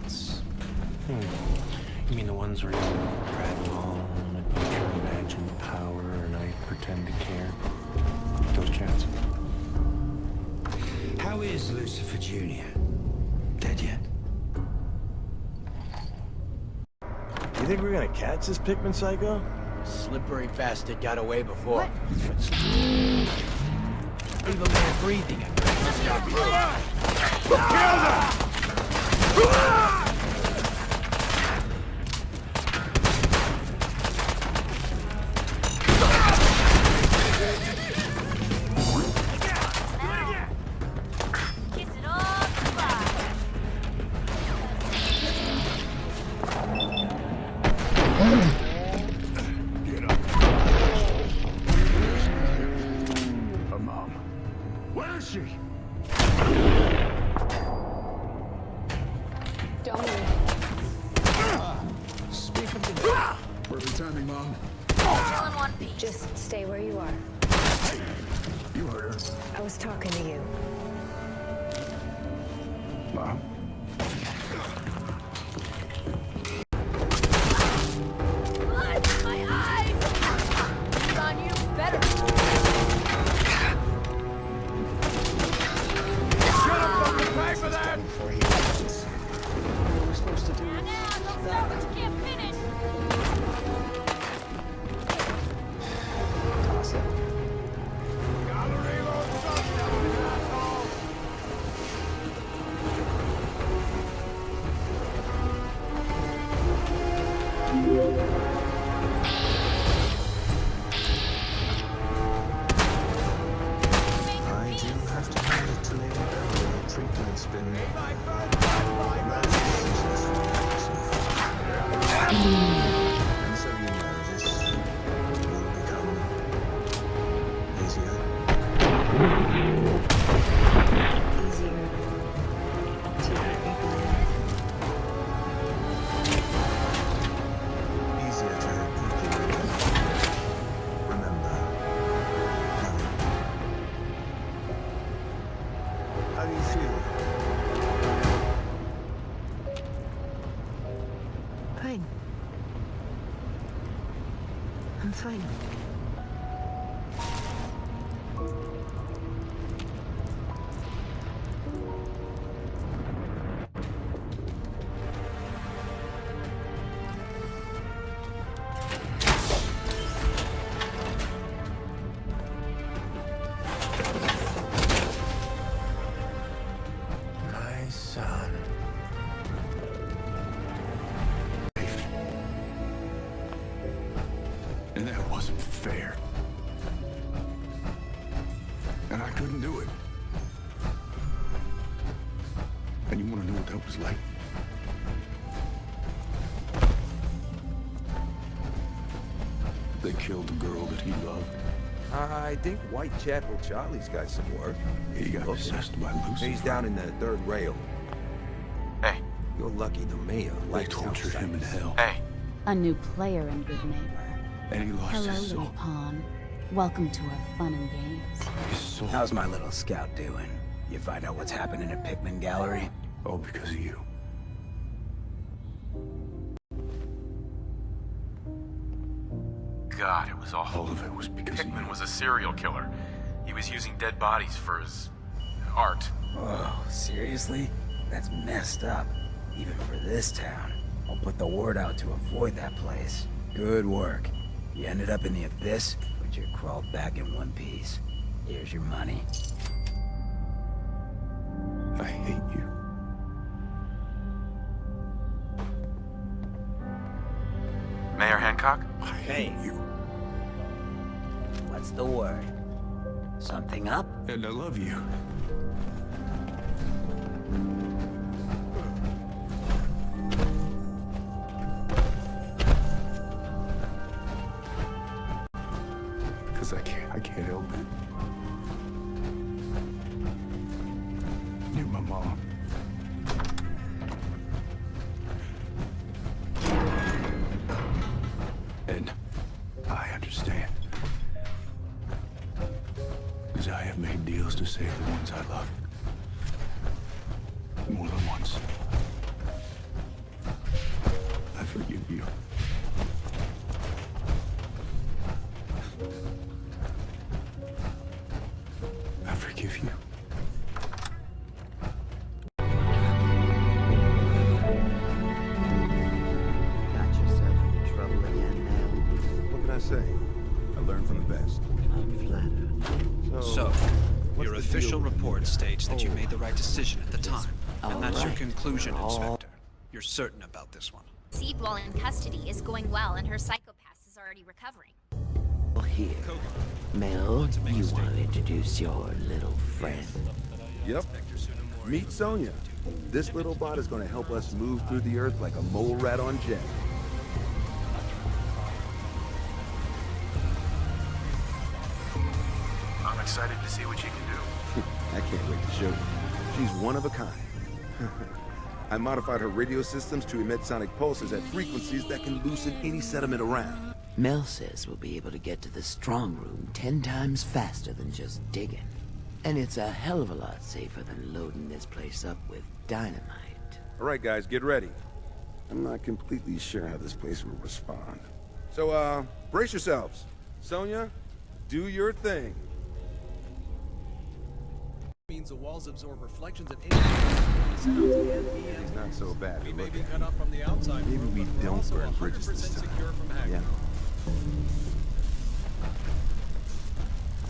cats. You mean the ones where you prattle on about your imagined power and I pretend to care? Those chats? How is Lucifer Jr.? Dead yet? You think we're gonna catch this Pikmin psycho? Slippery bastard got away before. What? Leave a man breathing. Perfect timing, Mom. All in one piece. Just stay where you are. You heard her. I was talking to you. Mom? Blood! My eyes! On you, better. Pay for that! What are we supposed to do? Now, don't start what you can't finish. Toss it. I do have to hand it to you. The treatment's been and so you know this will become easier. Easier to ignite. Easier to equally remember. How do you feel? Fine. I'm fine. My son. And that wasn't fair. And I couldn't do it. And you want to know what that was like? They killed the girl that he loved. I think Whitechapel Charlie's got some work. He got possessed by Lucifer. He's down in the third rail. Hey. You're lucky the mayor They likes tortured him in hell. Hey. A new player and good neighbor. And he lost Hello, his little soul. pawn. Welcome to our fun and games. His soul. How's my little scout doing? You find out what's happening at Pikmin Gallery? All because of you. God, it was awful. All of it was because of you. Pikmin was a serial killer. He was using dead bodies for his art. Oh, seriously? That's messed up. Even for this town. I'll put the word out to avoid that place. Good work. You ended up in the abyss, but you crawled back in one piece. Here's your money. I hate you. Mayor Hancock? I Hey. hate you. What's the word? Something up? And I love you. Because I can't help it. You're my mom. And I understand. Because I have made deals to save the ones I love. More than once. official report states that you made the right decision at the time. And that's your conclusion, Inspector. You're certain about this one. Seed while in custody is going well, and her psychopath is already recovering. Here. Mel, you want to introduce your little friend? Yep. Meet Sonya. This little bot is going to help us move through the earth like a mole rat on jet. I'm excited to see what you can do. I can't wait to show you. She's one of a kind. I modified her radio systems to emit sonic pulses at frequencies that can loosen any sediment around. Mel says we'll be able to get to the strong room 10 times faster than just digging. And it's a hell of a lot safer than loading this place up with dynamite. All right, guys, get ready. I'm not completely sure how this place will respond. So, brace yourselves. Sonya, do your thing. Means the walls absorb reflections at any It's not so bad. We may be cut off from the outside. Maybe we don't burn bridges this time. Secure from hacking. Yeah.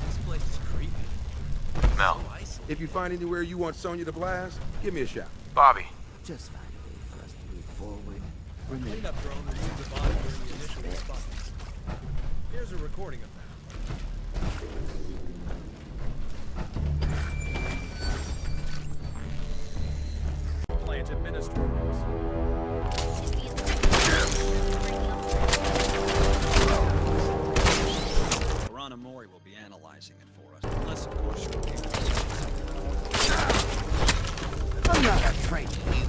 This place is creepy. Mel. If you find anywhere you want Sonya to blast, give me a shout. Bobby. Just find a way for us to move forward. Cleanup drone removed the body during the initial response. Here's a recording of that. Plant administrators. Lorana Mori will be analyzing it for us, unless of course you're okay with it. I'm not afraid of you.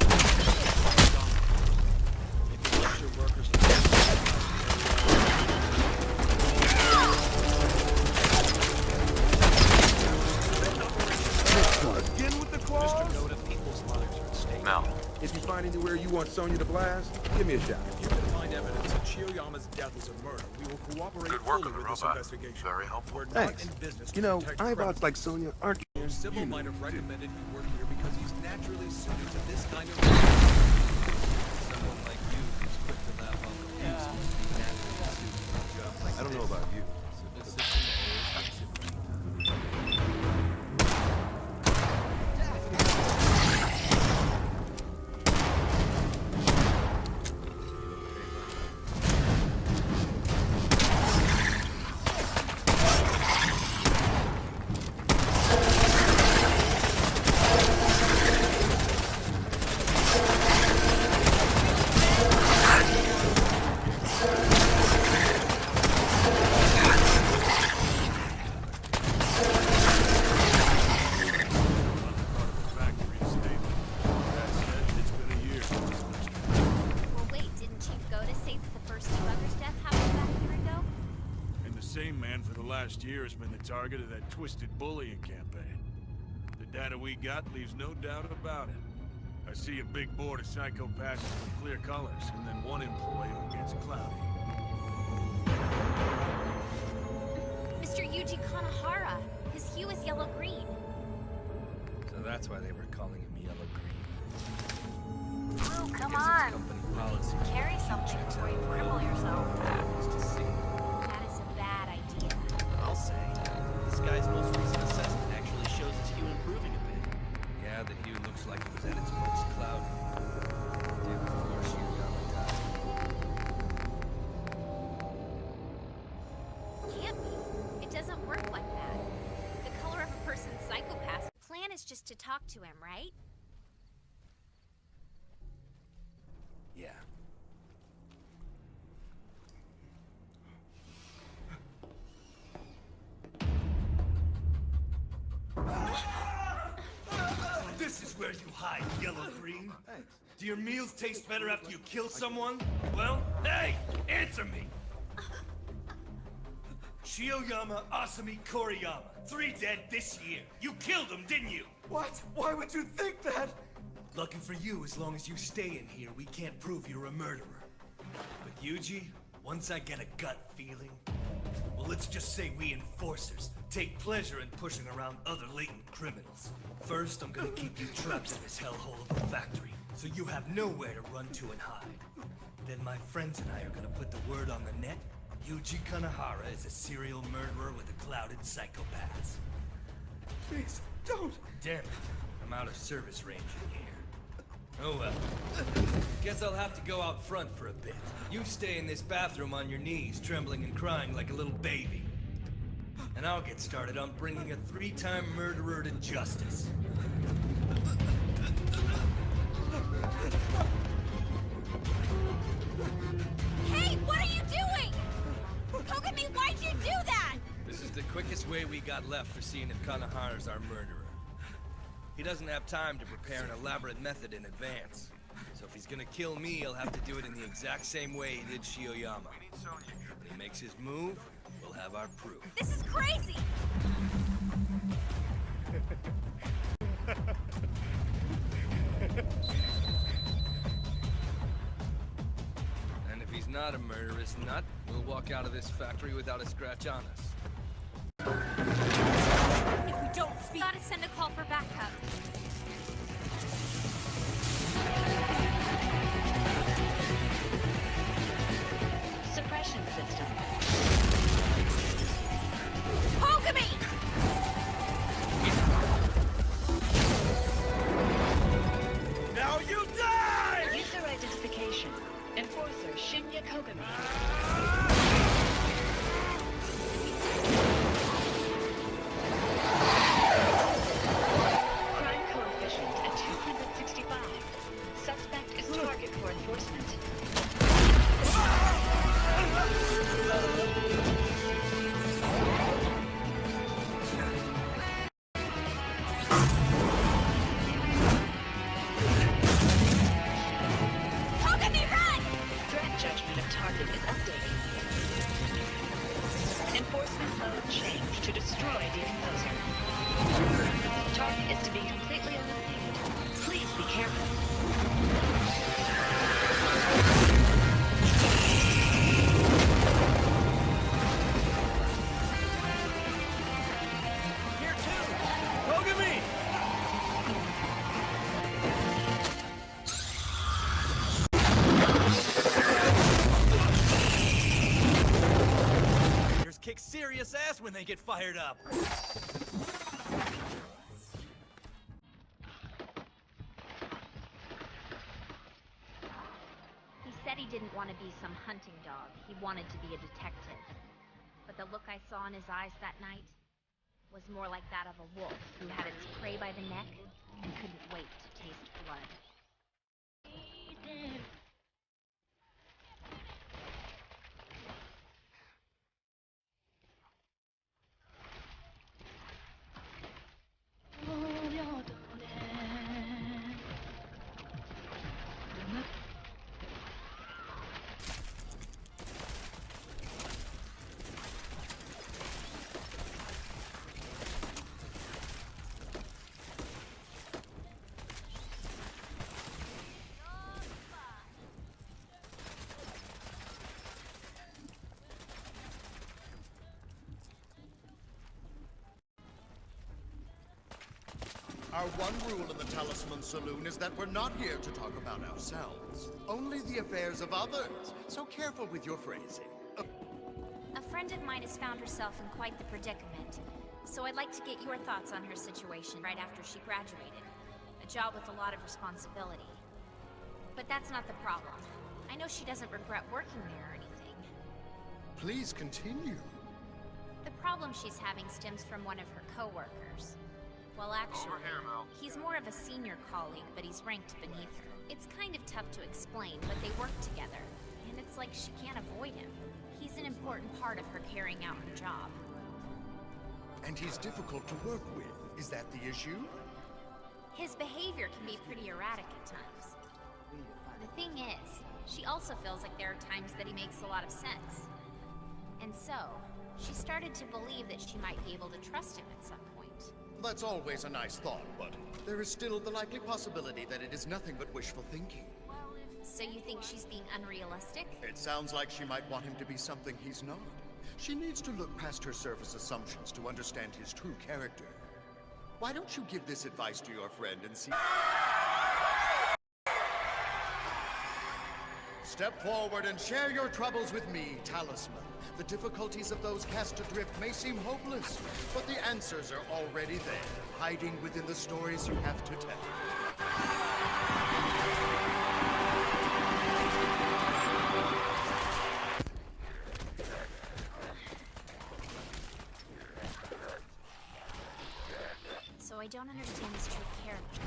If you let your workers Again with the claws? Mr. Noda, people's lives are at stake. Mel. If you find anywhere you want Sonya to blast, give me a shout. If you can find evidence that Shiroyama's death was a murder, we will cooperate Good work fully on the with this robot. investigation. Very helpful. We're Thanks. not in business to You know, protect iBots criminals. like Sonya aren't... Sybil might have recommended he work here because he's naturally suited to this kind of someone like you who's quick to laugh off abuse must be naturally suited to a job like I don't know this. about you. So this system always makes it right. Well, wait, didn't Chief Goda say that the first two others' death happened about a year ago? And the same man for the last year has been the target of that twisted bullying campaign. The data we got leaves no doubt about it. I see a big board of psychopaths with clear colors, and then one employee who gets cloudy. Mr. Yuji Kanahara. His hue is yellow-green. So that's why they were calling him Yellow Green. Drew, come Guess on. it's company policy. Carry something before you cripple yourself. Is to see. That is a bad idea. I'll say. This guy's most recent assessment actually shows his hue improving a bit. Yeah, the hue looks like it was at its most cloudy. The day before Shiroyama died. Can't be. It doesn't work like that. The color of a person's psychopath. The plan is just to talk to him, right? Yeah. This is where you hide, Yellow Green. Do your meals taste better after you kill someone? Well, hey, answer me. Shiroyama Asami Koriyama. 3 dead this year. You killed him, didn't you? What? Why would you think that? Lucky for you, as long as you stay in here, we can't prove you're a murderer. But Yuji, once I get a gut feeling, well, let's just say we enforcers take pleasure in pushing around other latent criminals. First, I'm gonna keep you trapped in this hellhole of a factory, so you have nowhere to run to and hide. Then my friends and I are gonna put the word on the net. Yuji Kanahara is a serial murderer with a clouded psychopaths. Please, Don't! Damn it. I'm out of service range in here. Oh well. Guess I'll have to go out front for a bit. You stay in this bathroom on your knees, trembling and crying like a little baby. And I'll get started on bringing a 3-time murderer to justice. Hey, what are you doing? Kogami, why'd you do that? This is the quickest way we got left for seeing if Kanahara's our murderer. He doesn't have time to prepare an elaborate method in advance. So if he's gonna kill me, he'll have to do it in the exact same way he did Shioyama. When he makes his move, we'll have our proof. This is crazy! And if he's not a murderous nut, we'll walk out of this factory without a scratch on us. If we don't speak, gotta send a call for backup. Suppression system. Kogami! Now you die! User identification. Enforcer Shinya Kogami. Crime coefficient at 265. Suspect is target for enforcement. Kogami, run! Threat judgment of target is updated. Enforcement mode changed to destroy decomposer. Target is to be completely eliminated. Please be careful. Here too! Kogami! Fighters kick serious ass when they get fired up. He said he didn't want to be some hunting dog. He wanted to be a detective. But the look I saw in his eyes that night was more like that of a wolf who had its prey by the neck and couldn't wait to taste blood. Our one rule in the Talisman Saloon is that we're not here to talk about ourselves. Only the affairs of others. So careful with your phrasing. A friend of mine has found herself in quite the predicament, so I'd like to get your thoughts on her situation right after she graduated. A job with a lot of responsibility. But that's not the problem. I know she doesn't regret working there or anything. Please continue. The problem she's having stems from one of her co-workers. Well, actually, he's more of a senior colleague, but he's ranked beneath her. It's kind of tough to explain, but they work together, and it's like she can't avoid him. He's an important part of her carrying out her job. And he's difficult to work with. Is that the issue? His behavior can be pretty erratic at times. The thing is, she also feels like there are times that he makes a lot of sense. And so, she started to believe that she might be able to trust him at some point. That's always a nice thought, but there is still the likely possibility that it is nothing but wishful thinking. So you think she's being unrealistic? It sounds like she might want him to be something he's not. She needs to look past her surface assumptions to understand his true character. Why don't you give this advice to your friend and see... Step forward and share your troubles with me, Talisman. The difficulties of those cast adrift may seem hopeless, but the answers are already there, hiding within the stories you have to tell. So I don't understand his true character.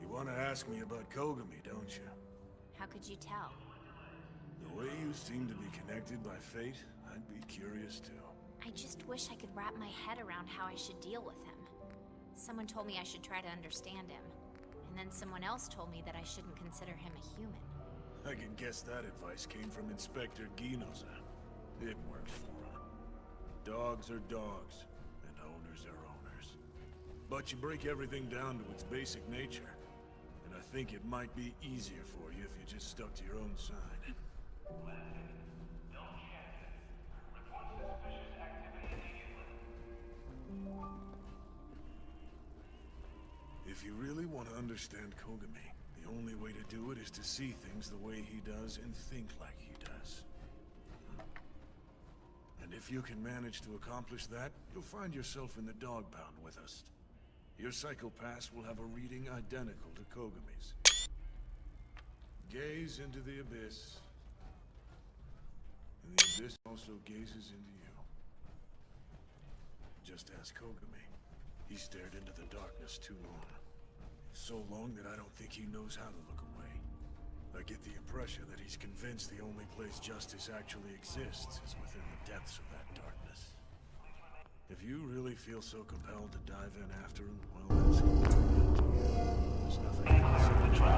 You want to ask me about Kogami, don't you? How could you tell? The way you seem to be connected by fate, I'd be curious too. I just wish I could wrap my head around how I should deal with him. Someone told me I should try to understand him. And then someone else told me that I shouldn't consider him a human. I can guess that advice came from Inspector Ginoza. It works for him. Dogs are dogs, and owners are owners. But you break everything down to its basic nature, and I think it might be easier for you if you just stuck to your own side. If you really want to understand Kogami, the only way to do it is to see things the way he does and think like he does. And if you can manage to accomplish that, you'll find yourself in the dog pound with us. Your psychopath will have a reading identical to Kogami's. Gaze into the abyss, and the abyss also gazes into you. Just ask Kogami. He stared into the darkness too long. So long that I don't think he knows how to look away. I get the impression that he's convinced the only place justice actually exists is within the depths of that darkness. If you really feel so compelled to dive in after him, well, that's completely up to you. There's nothing I can say.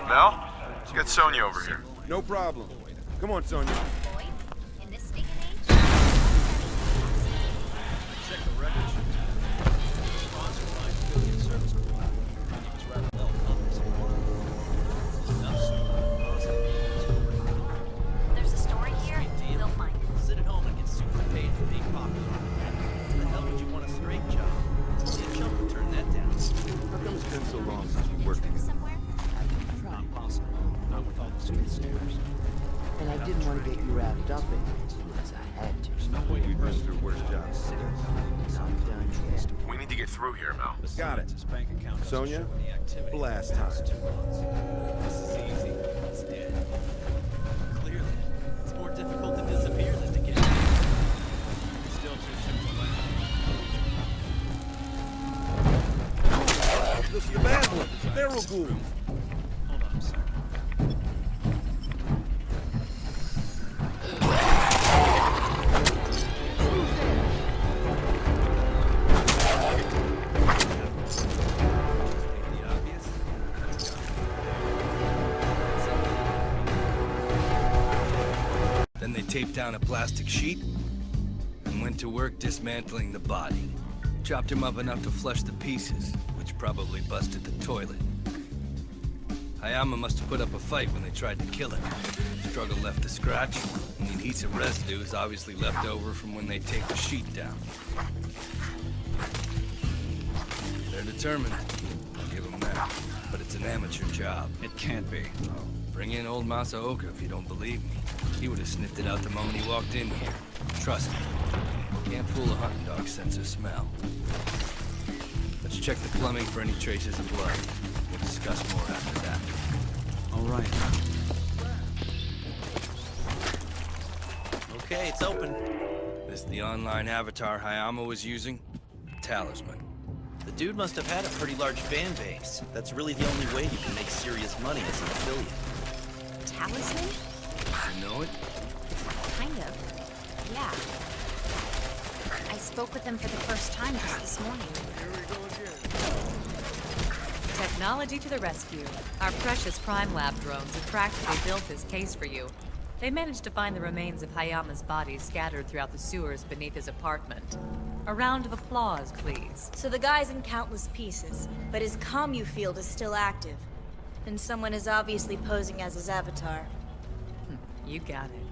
Mel? Get Sonya over here. No problem. Come on, Sonya. Boy, in this day and age, Check the records. Sponsor line affiliate service provider. He was rather well there's a story here, we'll find it. Sit at home and get super paid for being popular. What the hell would you want a straight job? You jump and turn that down. How come it's been so long since we worked together? Somewhere? Not possible. Not with all the street stairs. And I didn't want to get you wrapped up in it unless I had to. There's no way You'd missed her worst job. Not done yet. We need to get through here, Mel. Got it. His bank account doesn't Sonya, show any activity blast for the past time. 2 months. access room. Hold on a second. Then they taped down a plastic sheet and went to work dismantling the body. Chopped him up enough to flush the pieces, which probably busted the toilet. Hayama must have put up a fight when they tried to kill him. Struggle left a scratch, and the adhesive residue is obviously left over from when they taped the sheet down. They're determined. I'll give them that. But it's an amateur job. It can't be. Bring in old Masaoka if you don't believe me. He would have sniffed it out the moment he walked in here. Trust me. Can't fool a hunting dog's sense of smell. Let's check the plumbing for any traces of blood. We'll discuss more after that. All right. Okay, it's open. This the online avatar Hayama was using? Talisman. The dude must have had a pretty large fan base. That's really the only way you can make serious money as an affiliate. Talisman? You know it? Kind of. Yeah. I spoke with him for the first time just this morning. Technology to the rescue. Our precious crime lab drones have practically built this case for you. They managed to find the remains of Hayama's body scattered throughout the sewers beneath his apartment. A round of applause, please. So the guy's in countless pieces, but his commu field is still active. And someone is obviously posing as his avatar. You got it.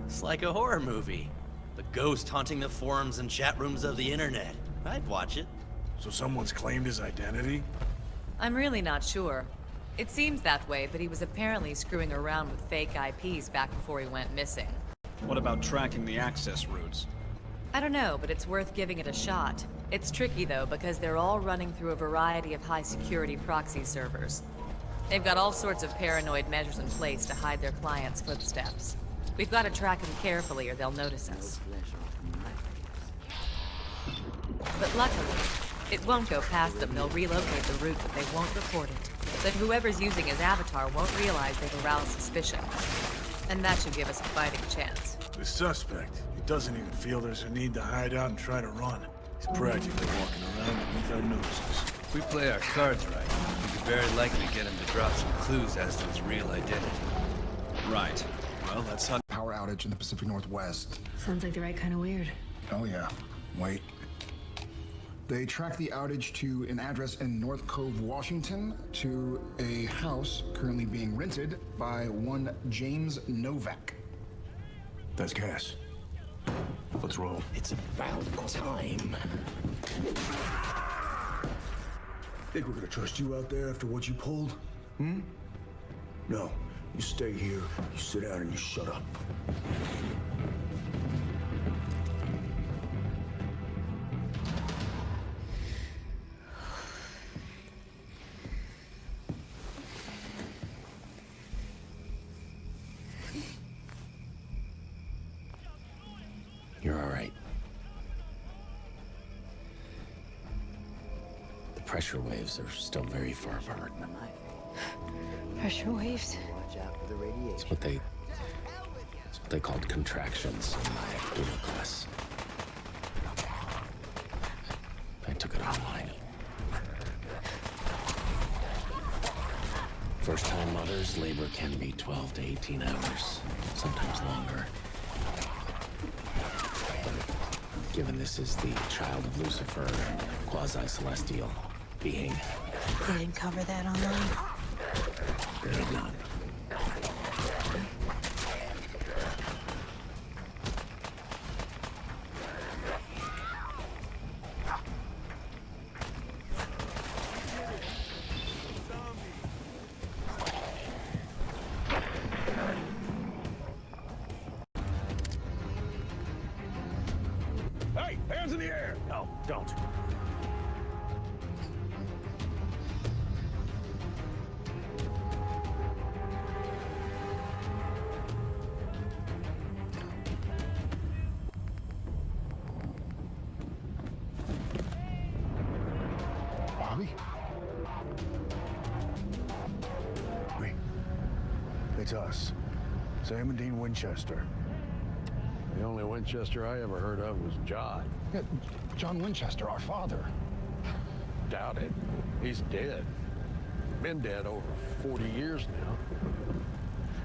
It's like a horror movie. The ghost haunting the forums and chat rooms of the internet. I'd watch it. So someone's claimed his identity? I'm really not sure. It seems that way, but he was apparently screwing around with fake IPs back before he went missing. What about tracking the access routes? I don't know, but it's worth giving it a shot. It's tricky though, because they're all running through a variety of high-security proxy servers. They've got all sorts of paranoid measures in place to hide their clients' footsteps. We've got to track them carefully or they'll notice us. But luckily, it won't go past them. They'll relocate the route, but they won't report it. That whoever's using his avatar won't realize they've aroused suspicion. And that should give us a fighting chance. The suspect, he doesn't even feel there's a need to hide out and try to run. He's practically walking around beneath our noses. If we play our cards right, we could very likely get him to drop some clues as to his real identity. Right. Well, let's hunt. Power outage in the Pacific Northwest. Sounds like the right kind of weird. Oh yeah. Wait. They tracked the outage to an address in North Cove, Washington, to a house currently being rented by one James Novak. That's Cass. Let's roll. It's about time. Think we're gonna trust you out there after what you pulled? Hmm? No. You stay here, you sit down, and you shut up. You're all right. The pressure waves are still very far apart. Pressure waves? It's what they called contractions in my dual class. I took it online. First-time mothers, labor can be 12 to 18 hours, sometimes longer. But given this is the child of Lucifer and quasi-celestial being, They didn't cover that online. they did not. Hey, hands in the air! No, don't. Bobby? It's us. Sam and Dean Winchester. The only Winchester I ever heard of was John. Yeah, John Winchester, our father. Doubt it. He's dead. Been dead over 40 years now.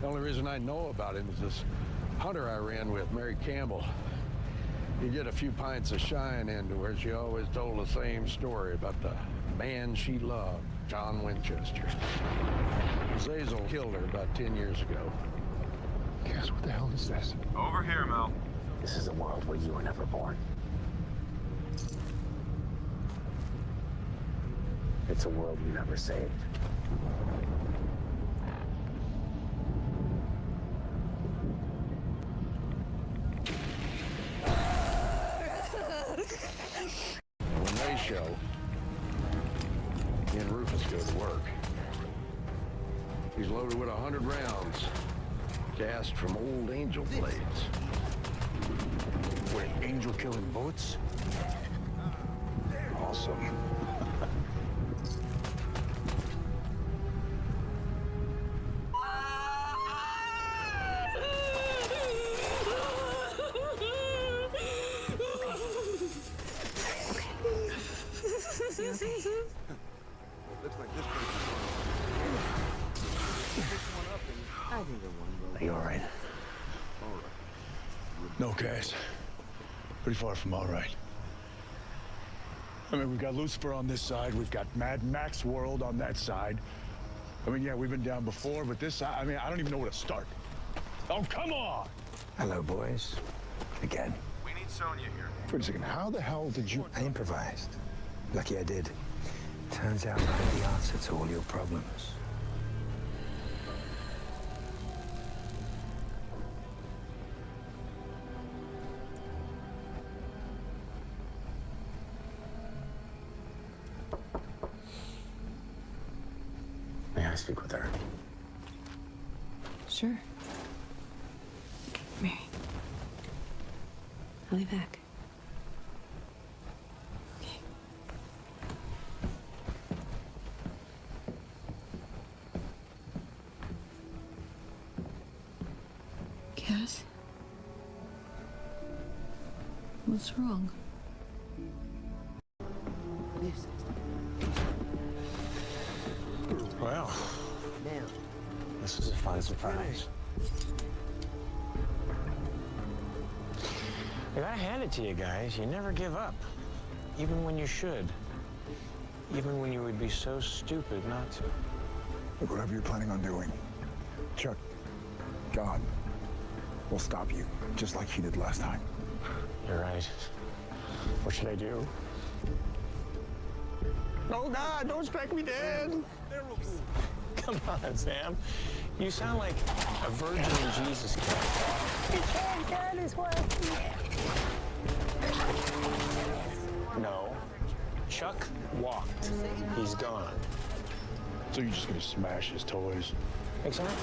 The only reason I know about him is this hunter I ran with, Mary Campbell. You get a few pints of shine into her, she always told the same story about the man she loved, John Winchester. Zazel killed her about 10 years ago. Guess what the hell is this? Over here, Mel. This is a world where you were never born. It's a world you never saved. When they show, me and Rufus go to work. He's loaded with 100 rounds, cast from old angel blades. Wait, angel killing bullets? Awesome. Are you all right? No, Cass. Pretty far from all right. I mean, we've got Lucifer on this side, we've got Mad Max World on that side. I mean, yeah, we've been down before, but this side, I mean, I don't even know where to start. Oh, come on! Hello, boys. Again. We need Sonya here. Wait a second, how the hell did you... I improvised. Lucky I did. Turns out I had the answer to all your problems. May I speak with her? Sure. Mary. I'll be back. Okay. Cass? What's wrong? Well, this is a fun surprise. I gotta hand it to you guys. You never give up. Even when you should. Even when you would be so stupid not to. Look, whatever you're planning on doing, Chuck, God, will stop you, just like he did last time. You're right. What should I do? Oh, God, don't strike me dead. Come on, Sam. You sound like a Virgin and Jesus character. He can't get his wife. No. Chuck walked. He's gone. So you're just gonna smash his toys? Exactly.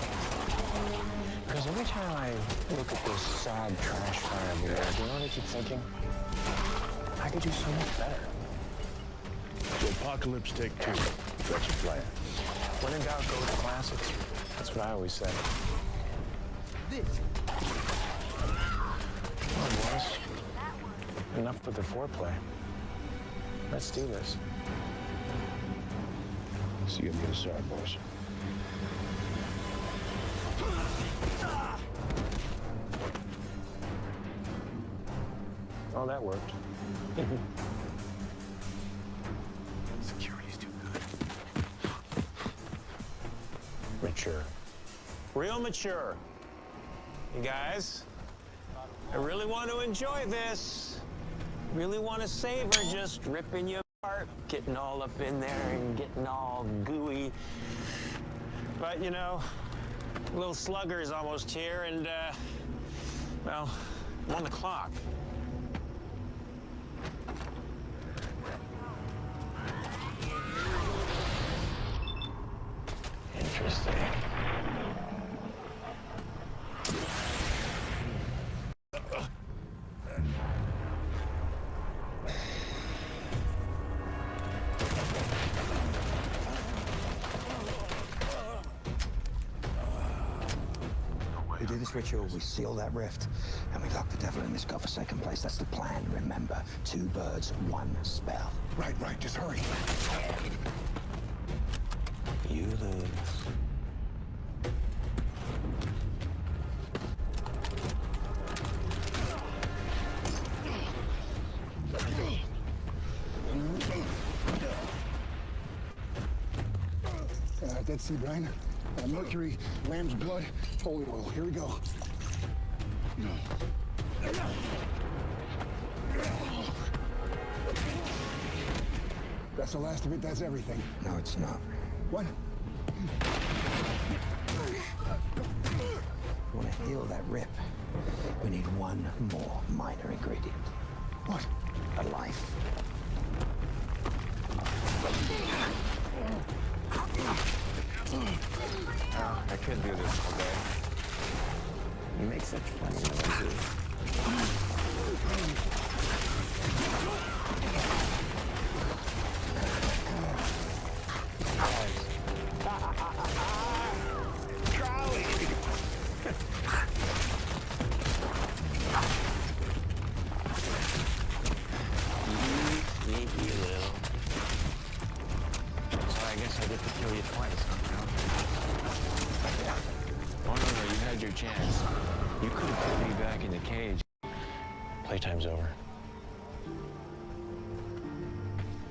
Because every time I look at this sad trash fire over there, do you know what I keep thinking? I could do so much better. So Apocalypse Take Two. That's your plan. When in doubt, go with the classics. That's what I always say. Come on, boys. Enough with the foreplay. Let's do this. See you on the other side, boys. Oh, that worked. Security's too good. Mature. Real mature. You guys, I really want to enjoy this. Really want to savor just ripping you apart, getting all up in there and getting all gooey. But, you know, little slugger's almost here and, well, I'm on the clock. Interesting. We do this ritual, we seal that rift, and we lock the devil in this godforsaken place. That's the plan, remember. 2 birds, 1 spell. Right, just hurry. You lose. Dead Sea Brine, mercury, lamb's blood, holy oil. Here we go. That's the last of it, that's everything. No, it's not. What? We want to heal that rip. We need 1 more minor ingredient. What? A life. Oh, I could do this all day. You make such funny noises. Sneaky little. So I guess I get to kill you twice, huh? Oh, no, you had your chance. You could have put me back in the cage. Playtime's over.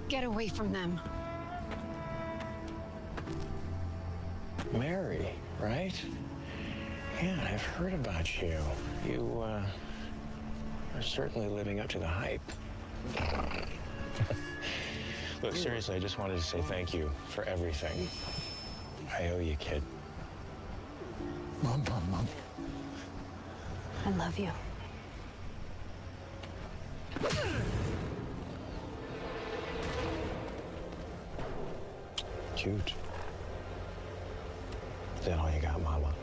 Get away from them. Mary, right? Yeah, I've heard about you. You, are certainly living up to the hype. Look, seriously, I just wanted to say thank you for everything. I owe you, kid. Mom. I love you. Cute. Is that all you got, Mama?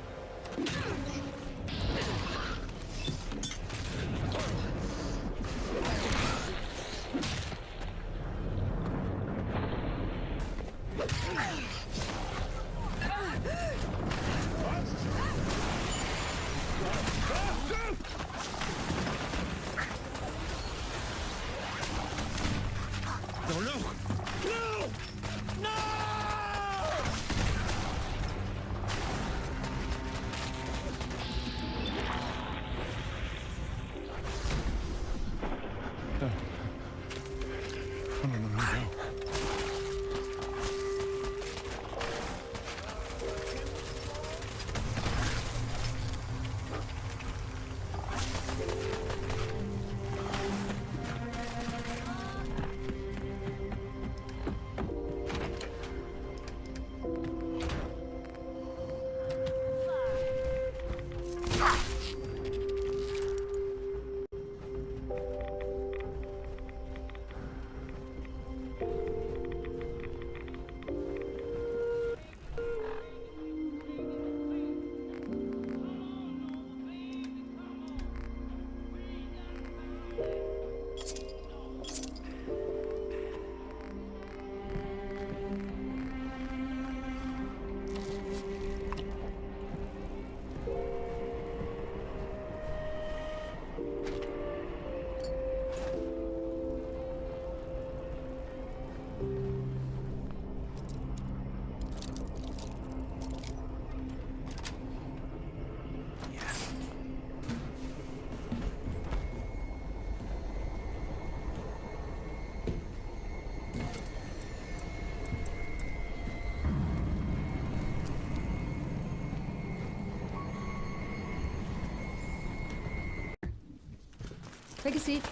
Take a seat.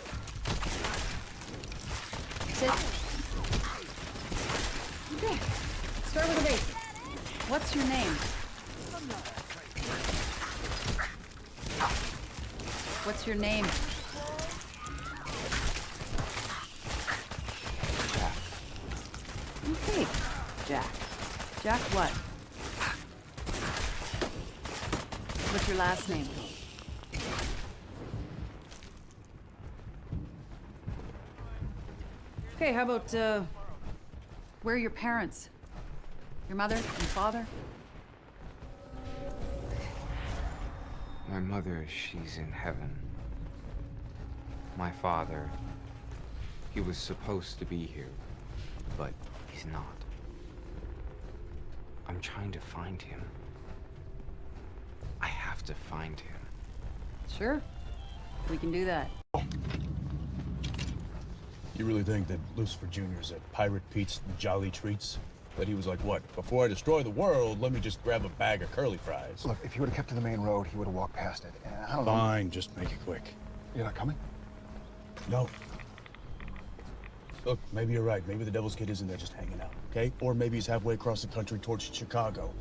Sit. Okay. Start with the basics. What's your name? What's your name? Okay, Jack. Jack what? What's your last name? Okay, how about, where are your parents? Your mother and father? My mother, she's in heaven. My father, he was supposed to be here, but he's not. I'm trying to find him. I have to find him. Sure. We can do that. You really think that Lucifer Jr.'s at Pirate Pete's Jolly Treats? That he was like, what? Before I destroy the world, let me just grab a bag of curly fries. Look, if he would have kept to the main road, he would have walked past it. And I don't know. Fine, just make it quick. You're not coming? No. Look, maybe you're right. Maybe the Devil's Kid isn't there just hanging out, okay? Or maybe he's halfway across the country towards Chicago.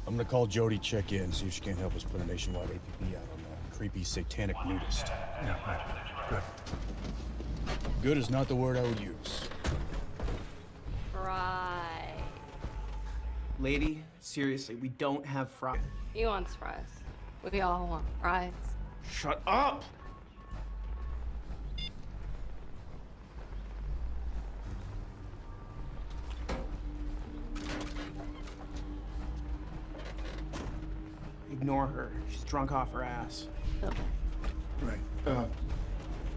I'm gonna call Jody, check in, see if she can't help us put a nationwide APB out on that creepy satanic nudist. Yeah, right. Good. Good is not the word I would use. Right. Lady, seriously, we don't have fries. He wants fries. We all want fries. Shut up! Ignore her. She's drunk off her ass. Right.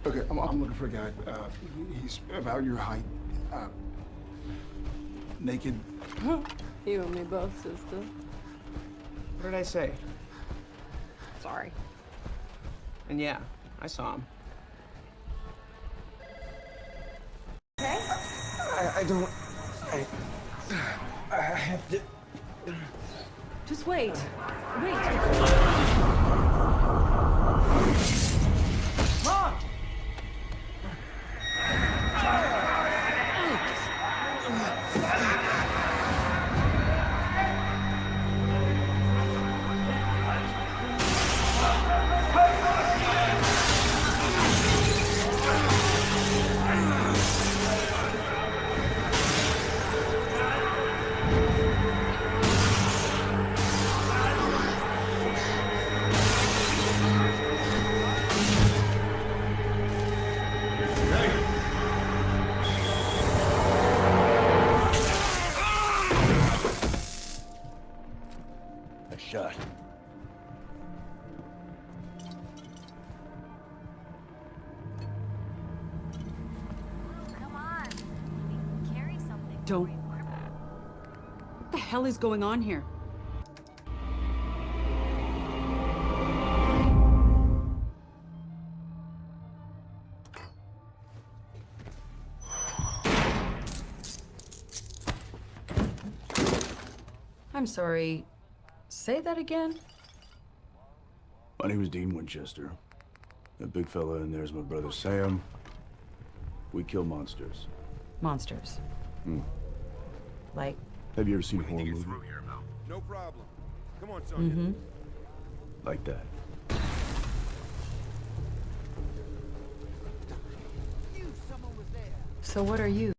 Okay, I'm looking for a guy. He's about your height. Naked. You and me both, sister. What did I say? Sorry. And yeah, I saw him. Okay? I don't... I have to... Just wait. Wait. Mom! Nice shot. Come on. We can carry something. Don't. What the hell is going on here? I'm sorry. Say that again? My name is Dean Winchester. That big fella in there is my brother Sam. We kill monsters. Monsters. Like? Have you ever seen a horror movie? No problem. Come on, Sonya. Mm-hmm. Like that. So what are you?